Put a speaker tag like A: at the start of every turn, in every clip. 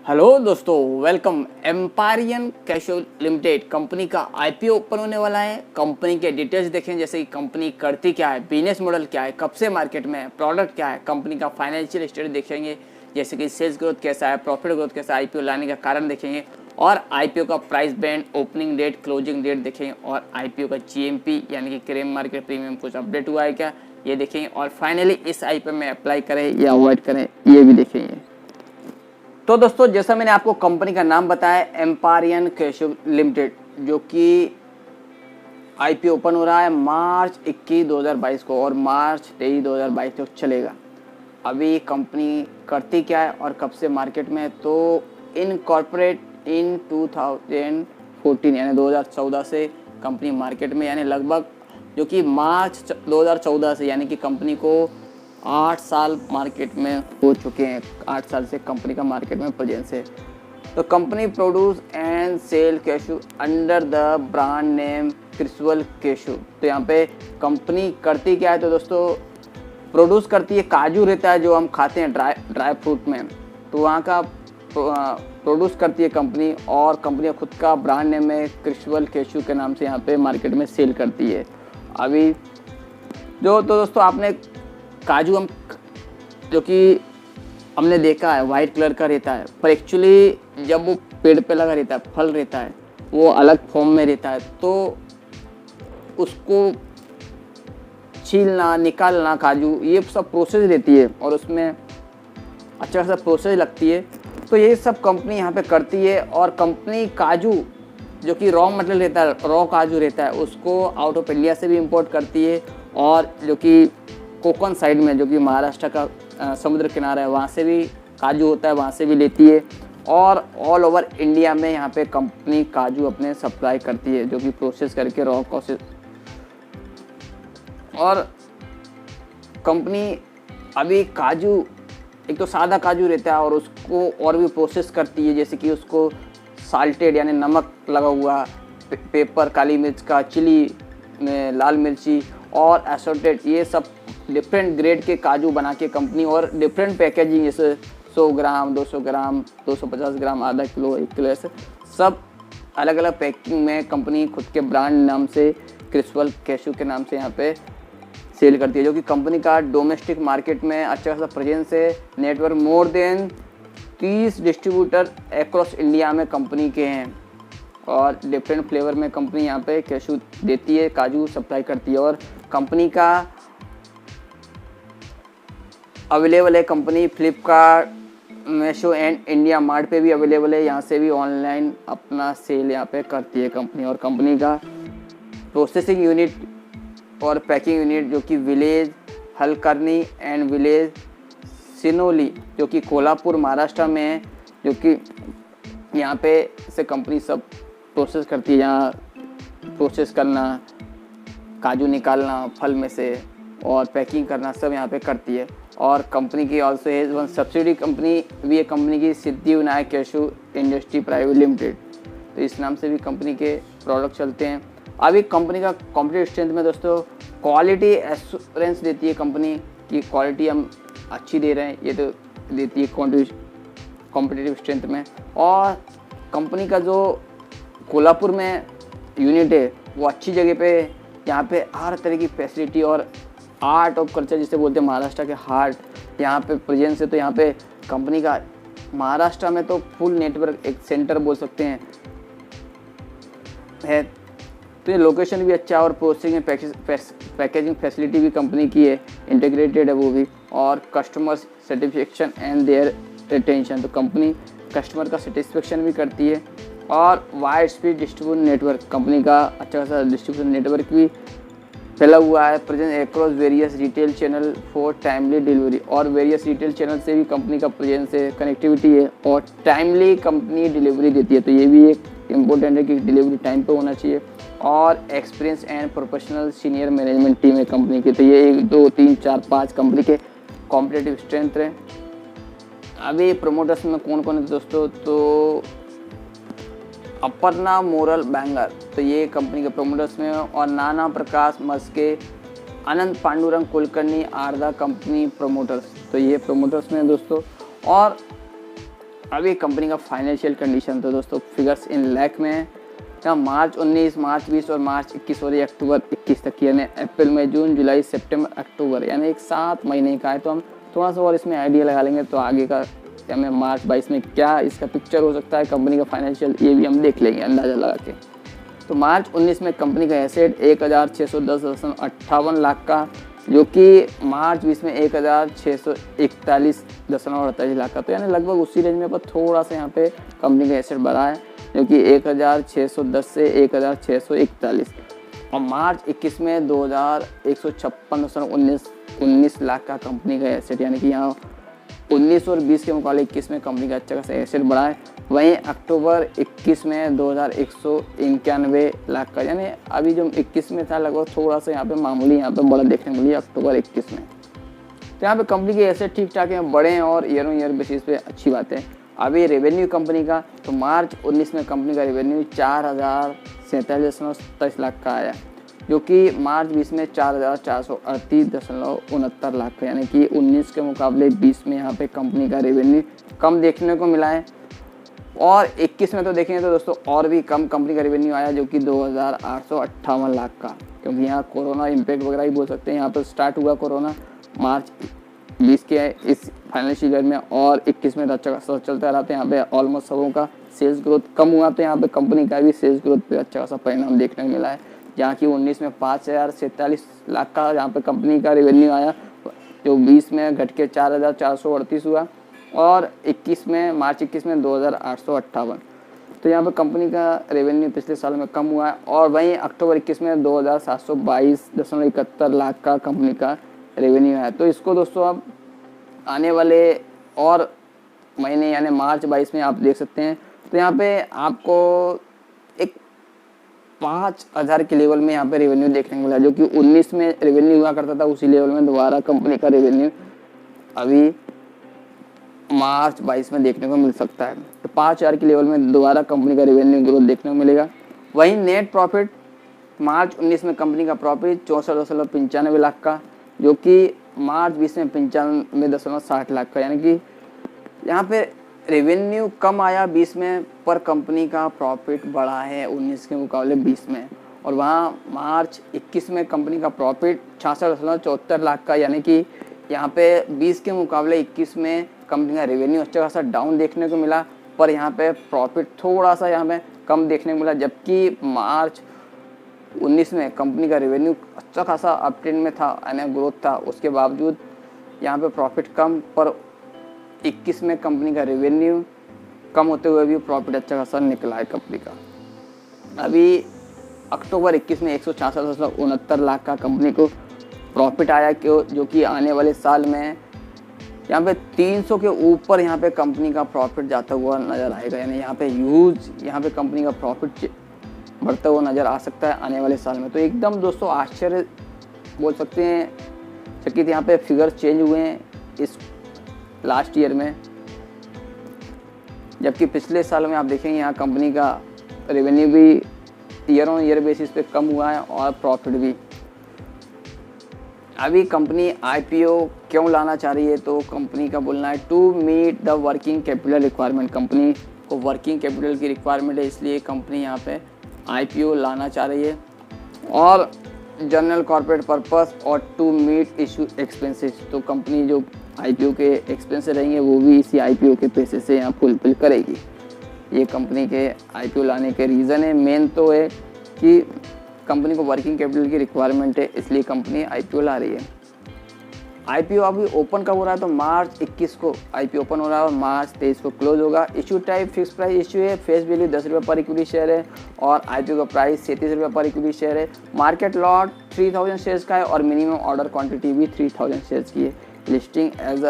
A: Hello दोस्तों, welcome. एम्पायरियन cashew limited company का IPO open होने वाला है। कंपनी के डिटेल्स देखें, जैसे कि कंपनी करती क्या है, बिजनेस मॉडल क्या है, कब से मार्केट में है, प्रोडक्ट क्या है, कंपनी का फाइनेंशियल स्टेटस देखेंगे, जैसे कि सेल्स ग्रोथ कैसा है, प्रॉफिट ग्रोथ कैसा है, आईपीओ लाने का कारण देखेंगे और आईपीओ का price band, opening date, closing date देखेंगे और आईपीओ का जीएमपी यानी कि क्रेम मार्केट प्रीमियम कुछ अपडेट हुआ है क्या, ये देखेंगे और फाइनली इस आईपीओ में अप्लाई करें या अवॉइड करें, ये भी देखेंगे। तो दोस्तों, जैसा मैंने आपको कंपनी का नाम बताया, एम्पायरियन कैशो लिमिटेड, जो कि आईपीओ ओपन हो रहा है मार्च 21 2022 को और मार्च 23 2022 तक चलेगा। अभी कंपनी करती क्या है और कब से मार्केट में है, तो इनकॉर्पोरेट इन 2014 यानी 2014 से कंपनी मार्केट में, यानी लगभग जो कि मार्च 2014 से, यानी कि कंपनी को 8 साल मार्केट में हो चुके हैं। 8 साल से कंपनी का मार्केट में प्रेजेंस है। तो company produce and sell cashew under the brand name Crystal cashew. तो यहाँ पे कंपनी करती क्या है, तो दोस्तों प्रोड्यूस करती है, काजू रहता है जो हम खाते हैं ड्राई फ्रूट में, तो वहाँ का प्रोड्यूस करती है कंपनी और कंपनी खुद का ब्रांड नेम है क्रिस्टल कैशू के नाम से यहाँ पे मार्केट में सेल करती है। अभी तो दोस्तों आपने काजू जो कि हमने देखा है वाइट कलर का रहता है, पर एक्चुअली जब वो पेड़ पे लगा रहता है, फल रहता है, वो अलग फॉर्म में रहता है, तो उसको छीलना, निकालना काजू, ये सब प्रोसेस रहती है और उसमें अच्छा खासा प्रोसेस लगती है। तो ये सब कंपनी यहाँ पे करती है और कंपनी काजू जो कि रॉ मटेरियल रहता है, रॉ काजू रहता है, उसको आउट ऑफ इंडिया से भी इंपोर्ट करती है और जो कि कोकण साइड में, जो कि महाराष्ट्र का समुद्र किनारा है, वहाँ से भी काजू होता है, वहाँ से भी लेती है और ऑल ओवर इंडिया में यहाँ पे कंपनी काजू अपने सप्लाई करती है, जो कि प्रोसेस करके रॉ प्रोसेस। और कंपनी अभी काजू, एक तो सादा काजू रहता है और उसको और भी प्रोसेस करती है, जैसे कि उसको साल्टेड यानी नमक लगा हुआ पेपर, काली मिर्च का, चिली में लाल मिर्ची और एसोटेड, ये सब डिफरेंट ग्रेड के काजू बना के कंपनी और डिफरेंट पैकेजिंग, जैसे 100 ग्राम, 200 ग्राम, 250 ग्राम, आधा किलो, 1 किलो, ऐसे सब अलग अलग पैकिंग में कंपनी खुद के ब्रांड नाम से क्रिस्टल कैशू के नाम से यहाँ पे सेल करती है, जो कि कंपनी का डोमेस्टिक मार्केट में अच्छा खासा प्रेजेंस है। Network more than 30 distributor across India में कंपनी के हैं और डिफरेंट फ्लेवर में कंपनी यहाँ पे कैशू देती है, काजू सप्लाई करती है और कंपनी का अवेलेबल है। Company Flipkart, Meesho and India mart पे भी अवेलेबल है, यहाँ से भी ऑनलाइन अपना सेल यहाँ पे करती है कंपनी। और कंपनी का प्रोसेसिंग यूनिट और पैकिंग यूनिट जो कि विलेज हलकर्नी एंड विलेज सिनोली, जो कि कोल्हापुर महाराष्ट्र में है, जो कि यहाँ पे से कंपनी सब प्रोसेस करती है। यहाँ प्रोसेस करना, काजू निकालना फल में से और पैकिंग करना सब यहाँ पे करती है। और कंपनी की ऑल्सो है वन सब्सिडी कंपनी भी है कंपनी की, Siddhi Vinayak cashew industry private limited, तो इस नाम से भी कंपनी के प्रोडक्ट चलते हैं। अभी कंपनी का कॉम्पिटिटिव स्ट्रेंथ में दोस्तों क्वालिटी एश्योरेंस देती है कंपनी की, क्वालिटी हम अच्छी दे रहे हैं, ये तो देती है कॉम्पिटिटिव स्ट्रेंथ में। और कंपनी का जो कोल्हापुर में यूनिट है वो अच्छी जगह पे, यहाँ पे हर तरह की फैसिलिटी और आर्ट ऑफ कल्चर जिसे बोलते हैं, महाराष्ट्र के हार्ट, यहाँ पे प्रेजेंस है। तो यहाँ पे कंपनी का महाराष्ट्र में तो फुल नेटवर्क, एक सेंटर बोल सकते हैं है। तो ये लोकेशन भी अच्छा है और प्रोसेसिंग पैकेजिंग फैसिलिटी भी कंपनी की है, इंटीग्रेटेड है वो भी। और customer satisfaction and their retention, तो कंपनी कस्टमर का सेटिस्फेक्शन भी करती है। और wide speed distribution network, company का अच्छा खासा डिस्ट्रीब्यूशन नेटवर्क भी फैला हुआ है, presence across various retail channel for timely delivery, और वेरियस रिटेल चैनल से भी कंपनी का प्रेजेंस है, कनेक्टिविटी है और टाइमली कंपनी डिलीवरी देती है। तो ये भी एक इम्पोर्टेंट है कि डिलीवरी टाइम पे होना चाहिए। और experience and professional senior management team है कंपनी की। तो ये 1 2 3 4 5 कंपनी के कॉम्पिटिटिव स्ट्रेंथ है। अभी प्रोमोटर्स में कौन कौन है दोस्तों, तो अपर्णा मोरल बैंगर, तो ये कंपनी के प्रोमोटर्स में, और Nana Prakash Maske, Anant Pandurang Kulkarni are the company promoters, तो ये प्रोमोटर्स में दोस्तों। और अभी कंपनी का फाइनेंशियल कंडीशन तो दोस्तों फिगर्स इन लैख में है। यहाँ मार्च 19, मार्च 20 और मार्च 21 और अक्टूबर 21 तक की, यानी अप्रैल मई जून जुलाई सितंबर अक्टूबर, यानी एक 7 महीने का है। तो हम थोड़ा सा और इसमें आइडिया लगा लेंगे तो आगे का हमें मार्च 22 में क्या इसका पिक्चर हो सकता है कंपनी का फाइनेंशियल, ये भी हम देख लेंगे अंदाज़ा लगा के। तो मार्च 19 में कंपनी का एसेट 1610.58 लाख का, जो कि मार्च 20 में 1641.48 लाख का, तो यानी लगभग उसी रेंज में, पर थोड़ा सा यहाँ पे कंपनी का एसेट बढ़ा है, जो कि 1610 से 1641। और मार्च 21 में 2156.19 लाख का कंपनी का एसेट, यानी कि यहाँ 19 और 20 के मुकाबले 21 में कंपनी का अच्छा खासा एसेट बढ़ा है। वहीं अक्टूबर 21 में 2191 लाख का, यानी अभी जो 21 में था लगभग थोड़ा सा यहाँ पे मामूली यहाँ पे बड़ा देखने को मिली अक्टूबर 21 में। तो यहाँ पे कंपनी के एसेट ठीक ठाक हैं, बड़े हैं और ईयर ऑन ईयर बेसिस पे अच्छी बात है। अभी रेवेन्यू कंपनी का, तो मार्च 19 में कंपनी का रेवेन्यू 4047.27 लाख का आया, जो कि मार्च 20 में 4438.69 लाख का, यानी कि 19 के मुकाबले 20 में यहाँ पे कंपनी का रेवेन्यू कम देखने को मिला है। और 21 में तो देखेंगे तो दोस्तों और भी कम कंपनी का रेवेन्यू आया, जो कि 2858 लाख का, क्योंकि यहाँ कोरोना इम्पैक्ट वगैरह ही बोल सकते हैं। यहाँ पर स्टार्ट हुआ कोरोना मार्च 20 के इस फाइनेंशियल ईयर में, और 21 में अच्छा खासा चलता रहा। तो यहाँ पे ऑलमोस्ट सबों का सेल्स ग्रोथ कम हुआ, तो यहाँ पे कंपनी का भी सेल्स ग्रोथ पे अच्छा खासा परिणाम देखने को मिला है। जहाँ की 19 में 5047 लाख का यहाँ पे कंपनी का रेवेन्यू आया, जो 20 में घट के 4438 हुआ, और 21 में मार्च 21 में 2858। तो यहाँ पे कंपनी का रेवेन्यू पिछले साल में कम हुआ है। और वहीं अक्टूबर 21 में 2722.71 लाख का कंपनी का रेवेन्यू है। तो इसको दोस्तों अब आने वाले और महीने यानी मार्च 22 में आप देख सकते हैं। तो यहाँ पे आपको एक 5000 के लेवल में यहाँ पे रेवेन्यू देखने को मिला, जो कि 19 में रेवेन्यू हुआ करता था, उसी लेवल में दोबारा कंपनी का रेवेन्यू अभी मार्च 22 में देखने को मिल सकता है। तो 5000 के लेवल में दोबारा कंपनी का रेवेन्यू ग्रोथ देखने को मिलेगा। वहीं नेट प्रॉफिट मार्च 19 में कंपनी का प्रॉफिट 64.95 लाख का, जो कि मार्च 20 में 95.60 लाख का, यानी कि यहाँ पे रेवेन्यू कम आया 20 में, पर कंपनी का प्रॉफिट बढ़ा है 19 के मुकाबले 20 में। और वहाँ मार्च 21 में कंपनी का प्रॉफिट 66.74 लाख का, यानी कि यहाँ पे 20 के मुकाबले 21 में कंपनी का रेवेन्यू अच्छा खासा डाउन देखने को मिला, पर यहाँ पे प्रॉफिट थोड़ा सा यहाँ पे कम देखने को मिला। जबकि मार्च 19 में कंपनी का रेवेन्यू अच्छा खासा अप ट्रेंड में था, यानी ग्रोथ था, उसके बावजूद यहाँ पे प्रॉफिट कम, पर 21 में कंपनी का रेवेन्यू कम होते हुए भी प्रॉफिट अच्छा खासा निकला है कंपनी का। अभी अक्टूबर 21 में 166.69 लाख का कंपनी को प्रॉफिट आया, जो कि आने वाले साल में यहाँ पे 300 के ऊपर यहाँ पे कंपनी का प्रॉफिट जाता हुआ नज़र आएगा। यानी यहाँ पे यहाँ पे कंपनी का प्रॉफिट बढ़ता हुआ नज़र आ सकता है आने वाले साल में। तो एकदम दोस्तों आश्चर्य बोल सकते हैं, चकित यहाँ पे फिगर चेंज हुए हैं इस लास्ट ईयर में। जबकि पिछले साल में आप देखेंगे यहाँ कंपनी का रेवेन्यू भी ईयर ऑन ईयर बेसिस पे कम हुआ है और प्रॉफिट भी। अभी कंपनी आईपीओ क्यों लाना चाह रही है, तो कंपनी का बोलना है to meet the working capital requirement. Company को वर्किंग कैपिटल की रिक्वायरमेंट है, इसलिए कंपनी यहाँ पे आईपीओ लाना चाह रही है। और जनरल कॉर्पोरेट पर्पस और टू मीट इशू एक्सपेंसेस, तो कंपनी जो आईपीओ के एक्सपेंसेस रहेंगे वो भी इसी आईपीओ के पैसे से यहाँ फुलफिल करेगी। ये कंपनी के आईपीओ लाने के रीज़न है। मेन तो है कि कंपनी को वर्किंग कैपिटल की रिक्वायरमेंट है, इसलिए कंपनी आईपीओ ला रही है। आईपीओ अभी ओपन कब हो रहा है, तो मार्च 21 को आईपीओ ओपन हो रहा है और मार्च 23 को क्लोज होगा। Issue type fix price issue है, फेस वैल्यू 10 रुपये पर इक्विटी शेयर है और आईपीओ का प्राइस 37 रुपये पर इक्विटी शेयर है। मार्केट लॉट 3000 शेयर्स का है और मिनिमम ऑर्डर क्वांटिटी भी 3000 शेयर्स की है। लिस्टिंग एज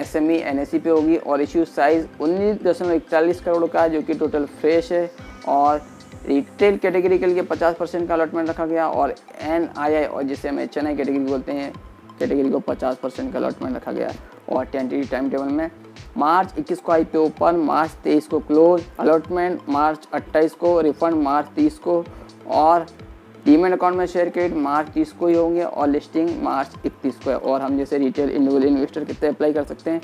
A: SME NSE पे होगी और इशू साइज 19.41 करोड़ का है, जो कि टोटल फ्रेश है। और रिटेल कैटेगरी के लिए 50% का अलॉटमेंट रखा गया और NII और जिसे हम HNI कैटेगरी बोलते हैं कैटेगरी को 50% का अलॉटमेंट रखा गया। और टेंटेटिव टाइम टेबल में मार्च 21 को आईपीओ ओपन, मार्च 23 को क्लोज, अलॉटमेंट मार्च 28 को, रिफंड मार्च 30 को और डीमैट अकाउंट में शेयर क्रेडिट मार्च 30 को ही होंगे और लिस्टिंग मार्च 31 को है। और हम जैसे रिटेल इंडिविजुअल इन्वेस्टर कितने अप्लाई कर सकते हैं,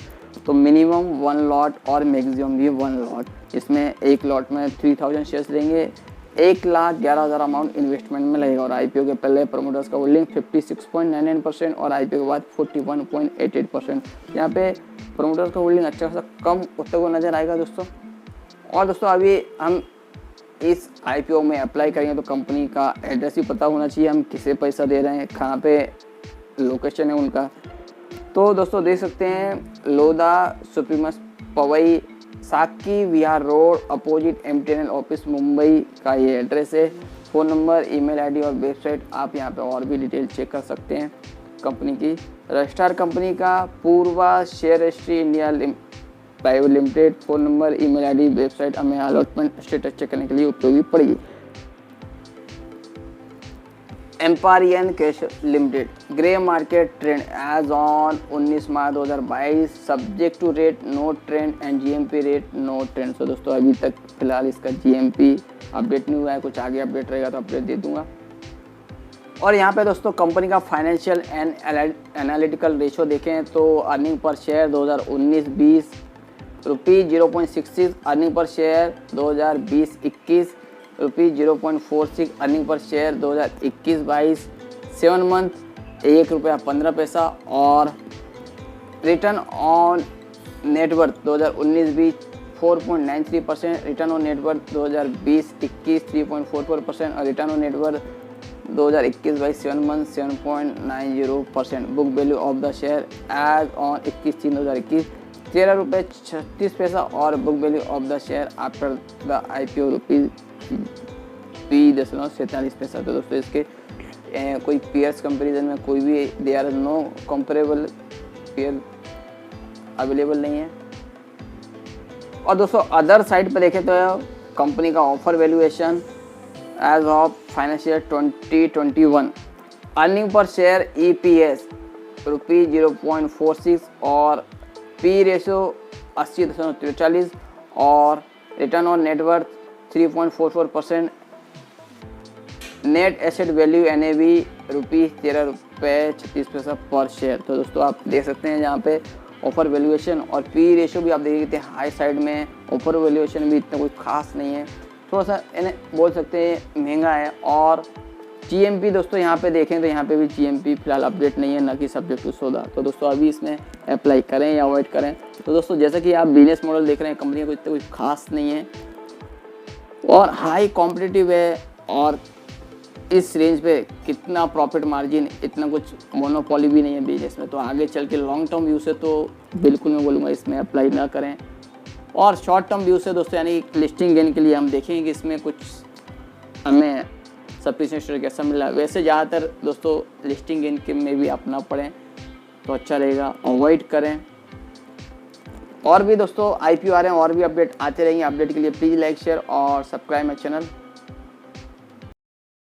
A: तो मिनिमम 1 लॉट और मैक्सिमम भी 1 लॉट। इसमें एक लॉट में 3000 शेयर्स लेंगे, 1,11,000 अमाउंट इन्वेस्टमेंट में लगेगा। और आईपीओ के पहले प्रमोटर्स का होल्डिंग 56.99% और आईपीओ के बाद 41.88%। यहाँ पे प्रमोटर्स का होल्डिंग अच्छा खासा कम होते हुए नजर आएगा दोस्तों। और दोस्तों अभी हम इस आईपीओ में अप्लाई करेंगे तो कंपनी का एड्रेस भी पता होना चाहिए, हम किसे पैसा दे रहे हैं, कहाँ पे लोकेशन है उनका। तो दोस्तों देख सकते हैं Lodha Supremus Powai Saki Vihar road opposite MTNL office Mumbai का ये एड्रेस है। फ़ोन नंबर, ईमेल आईडी और वेबसाइट आप यहाँ पे और भी डिटेल चेक कर सकते हैं कंपनी की। रजिस्ट्रार कंपनी का Purva share registry India private limited. Phone number, email ID, website हमें अलॉटमेंट स्टेटस चेक करने के लिए उपयोगी पड़ेगी। Empyrean cashews limited grey market trend as on 19 March 2022 subject to rate no trend and GMP rate no trend. So दोस्तों अभी तक फिलहाल इसका जीएमपी अपडेट नहीं हुआ है, कुछ आगे अपडेट रहेगा तो अपडेट दे दूंगा। और यहाँ पे दोस्तों कंपनी का फाइनेंशियल एंड एनालिटिकल रेशो देखें तो earning per share 2019-20 rupees 0.66, earning per share 2020-21 rupees 0.46, earning per share 2021-22 7 month ₹1.15 और return on net worth 2019-20 4.93%, return on net worth 2020-21 3.44% और return on net worth 2021-22 7 month 7.90%। Book value of the share as on 21/3/2021 ₹13.36 और book value of the share after the IPO ₹20.47। तो दोस्तों इसके कोई peers comparison में कोई भी they are no comparable peer available नहीं है। और दोस्तों अदर साइड पर देखें तो कंपनी का offer valuation as of financial 2021 earning per share EPS ₹0.46 और पी रेशो 80.43 और return on net worth 3.44%। Net asset value NAV ₹13.36 पर शेयर। तो दोस्तों आप देख सकते हैं यहाँ पे ऑफर वैल्यूएशन और पी रेशो भी आप देख सकते हैं हाई साइड में, ऑफर वैल्यूएशन भी इतना कोई खास नहीं है, थोड़ा सा इन्हें बोल सकते हैं महंगा है। और जीएमपी दोस्तों यहाँ पे देखें तो यहाँ पे भी जीएमपी फिलहाल अपडेट नहीं है, ना कि सब्जेक्ट टू सौदा। तो दोस्तों अभी इसमें अप्लाई करें या अवॉइड करें। तो दोस्तों जैसा कि आप बिजनेस मॉडल देख रहे हैं कंपनी का इतना कोई खास नहीं है और हाई कॉम्पिटिटिव है और इस रेंज पे कितना प्रॉफिट मार्जिन, इतना कुछ मोनोपोली भी नहीं है बिजनेस में। तो आगे चल के लॉन्ग टर्म व्यू से तो बिल्कुल मैं बोलूँगा इसमें अप्लाई ना करें। और शॉर्ट टर्म व्यू से दोस्तों यानी लिस्टिंग गेन के लिए हम देखेंगे कि इसमें कुछ हमें सफिशिएंट शेयर कैसा मिला। वैसे ज़्यादातर दोस्तों लिस्टिंग गेन के में भी अपना पड़ें तो अच्छा रहेगा, अवॉइड करें। और भी दोस्तों आईपीओ आ रहे हैं और भी अपडेट आते रहेंगे। अपडेट के लिए प्लीज़ लाइक शेयर और सब्सक्राइब माई चैनल।